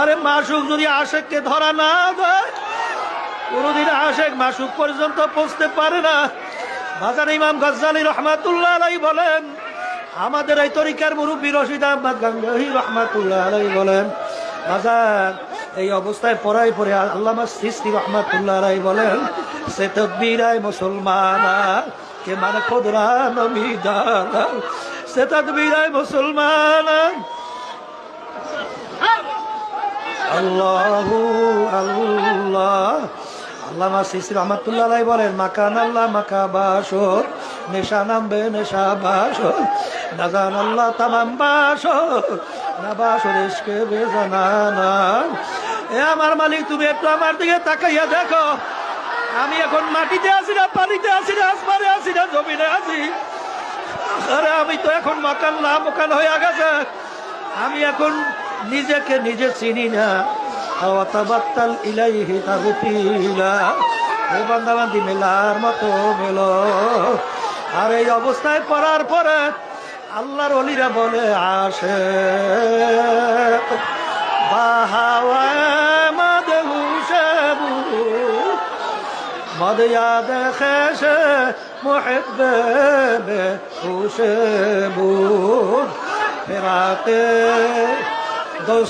আরে মাসুক যদি আশেককে ধরা না দেয়, কোনদিন আশেক মাসুক পর্যন্ত পৌঁছতে পারে না। বাজার ইমাম গজ্জালী রহমাতুল্লাহ আলাইহি বলেন, আমাদের এই তরিকার মুরব্বী রশিদ আহমদ গাঙ্গোহী রহমাতুল্লাহ আলাইহি বলেন, বাজার এই অবস্থায় পড়াই পড়ে আল্লামা সিস্তি রহমাতুল্লাহ আলাইহি বলেন, সে তকবীরায় মুসলমানা কে মানে খুদরা নবী জানা, সে তকবীরায় মুসলমানা। আল্লাহু আল্লাহ। আল্লামা সিস্তি রহমাতুল্লাহ আলাইহি বলেন, মাকান আল্লাহ মাকা বাসর, নেশা নামবে নেশা বাসর, নাজান আল্লাহ তামাম বাসর, না বাসর ইশকে বেজানা। এ আমার মালিক, তুমি একটু আমার দিকে তাকাইয়া দেখো, আমি এখন মাটিতে আছি না, পানিতে আছি না, আসমানে আছি না, জমিনে আছি। আরে আমি তো এখন মাকান না মোকান হয়ে গেছে, আমি এখন নিজেকে নিজে চিনি না। আওয়াতাবাত্তাল ইলাইহি তাবতিলা, ও বান্দাবান্দি মেলার মতো মেলো। আর এই অবস্থায় পড়ার পরে আল্লাহর ওলিরা বলে, আসে বাহাওয়া মাদহুশে বু মদয়াদ খেশে মুহিব্বে বেহুশে বু ফেরাতে দোস্ত